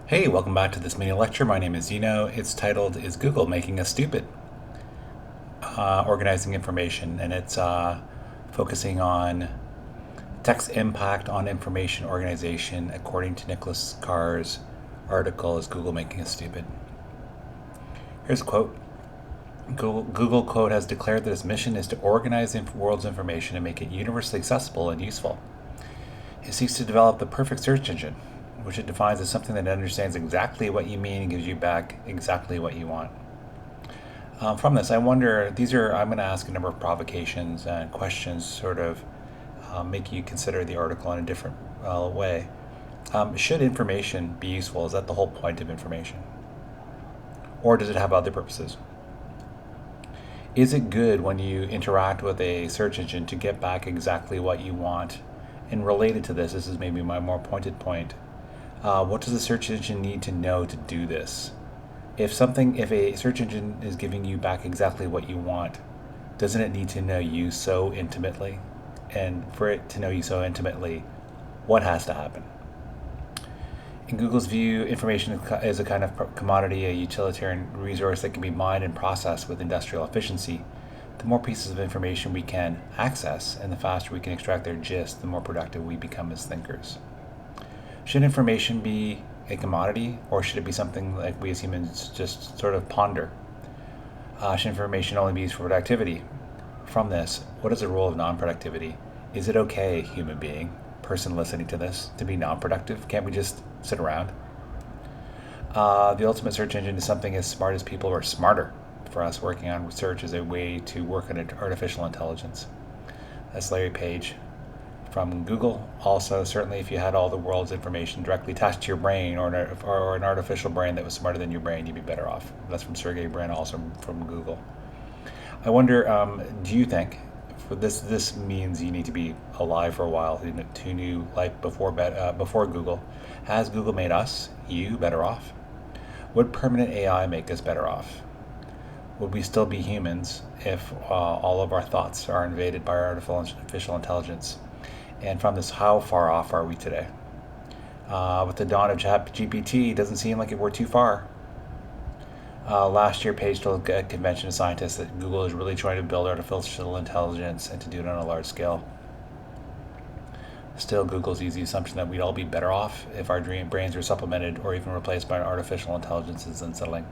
Hey, welcome back to this mini lecture. My name is Dino. It's titled, Is Google Making Us Stupid? Organizing Information, and it's focusing on tech's impact on information organization according to Nicholas Carr's article, Is Google Making Us Stupid? Here's a quote. Google quote has declared that its mission is to organize the world's information and make it universally accessible and useful. It seeks to develop the perfect search engine, which it defines as something that understands exactly what you mean and gives you back exactly what you want. From this, I wonder, I'm going to ask a number of provocations and questions, sort of make you consider the article in a different way. Should information be useful? Is that the whole point of information? Or does it have other purposes? Is it good when you interact with a search engine to get back exactly what you want? And related to this is maybe my more pointed point. What does the search engine need to know to do this? If a search engine is giving you back exactly what you want, doesn't it need to know you so intimately? And for it to know you so intimately, what has to happen? In Google's view, information is a kind of commodity, a utilitarian resource that can be mined and processed with industrial efficiency. The more pieces of information we can access and the faster we can extract their gist, the more productive we become as thinkers. Should information be a commodity, or should it be something like we as humans just sort of ponder? Should information only be used for productivity? From this, what is the role of non-productivity? Is it okay, human being, person listening to this, to be non-productive? Can't we just sit around? The ultimate search engine is something as smart as people are smarter. For us, working on research is a way to work on artificial intelligence. That's Larry Page from Google. Also, certainly if you had all the world's information directly attached to your brain, or an artificial brain that was smarter than your brain, you'd be better off. That's from Sergey Brin, also from Google. I wonder, do you think this means you need to be alive for a while to new life before Google? Has Google made us, you, better off? Would permanent AI make us better off? Would we still be humans if all of our thoughts are invaded by artificial intelligence? And from this, how far off are we today? With the dawn of GPT, it doesn't seem like we're too far. Last year, Page told a convention of scientists that Google is really trying to build artificial intelligence and to do it on a large scale. Still, Google's easy assumption that we'd all be better off if our brains were supplemented or even replaced by artificial intelligence is unsettling.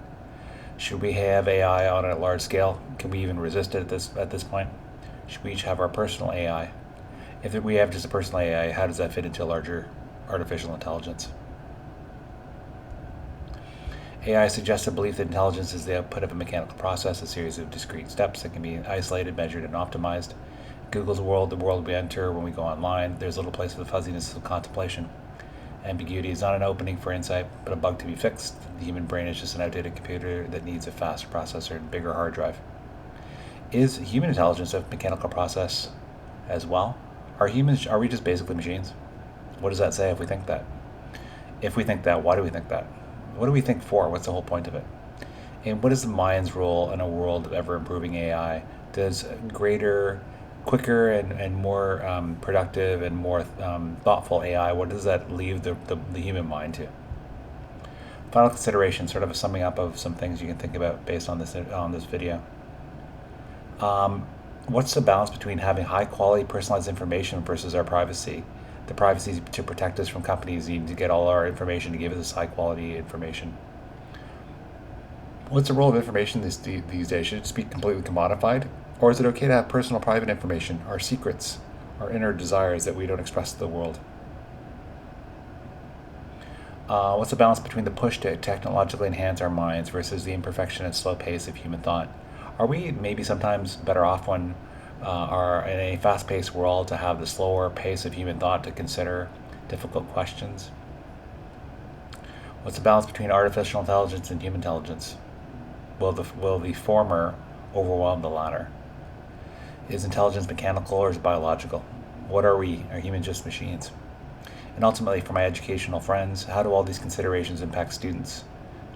Should we have AI on a large scale? Can we even resist it at this point? Should we each have our personal AI? If we have just a personal AI, how does that fit into a larger artificial intelligence? AI suggests a belief that intelligence is the output of a mechanical process, a series of discrete steps that can be isolated, measured, and optimized. Google's world, the world we enter when we go online, there's little place for the fuzziness of contemplation. Ambiguity is not an opening for insight, but a bug to be fixed. The human brain is just an outdated computer that needs a faster processor and bigger hard drive. Is human intelligence a mechanical process as well? Are we just basically machines? What does that say if we think that? If we think that, why do we think that? What do we think for? What's the whole point of it? And what is the mind's role in a world of ever-improving AI? Does greater, quicker, and more productive and more thoughtful AI, what does that leave the human mind to? Final consideration, sort of a summing up of some things you can think about based on this video. What's the balance between having high-quality personalized information versus our privacy? The privacy to protect us from companies needing to get all our information to give us high-quality information. What's the role of information these days? Should it just be completely commodified? Or is it okay to have personal private information, our secrets, our inner desires that we don't express to the world? What's the balance between the push to technologically enhance our minds versus the imperfection and slow pace of human thought? Are we maybe sometimes better off when are in a fast-paced world to have the slower pace of human thought to consider difficult questions? What's the balance between artificial intelligence and human intelligence? Will the former overwhelm the latter? Is intelligence mechanical or is it biological? What are we? Are humans just machines? And ultimately, for my educational friends, how do all these considerations impact students,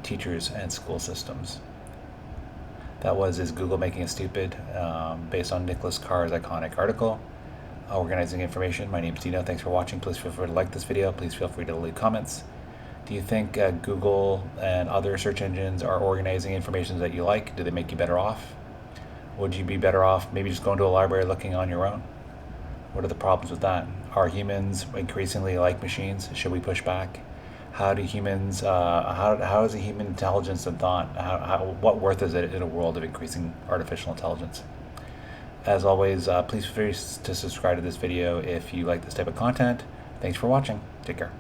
teachers, and school systems? That was Is Google Making Us Stupid? Based on Nicholas Carr's iconic article, Organizing Information. My name is Dino. Thanks for watching. Please feel free to like this video. Please feel free to leave comments. Do you think Google and other search engines are organizing information that you like? Do they make you better off? Would you be better off maybe just going to a library looking on your own? What are the problems with that? Are humans increasingly like machines? Should we push back? How do humans, how is a human intelligence and thought, what worth is it in a world of increasing artificial intelligence? As always, please feel free to subscribe to this video if you like this type of content. Thanks for watching. Take care.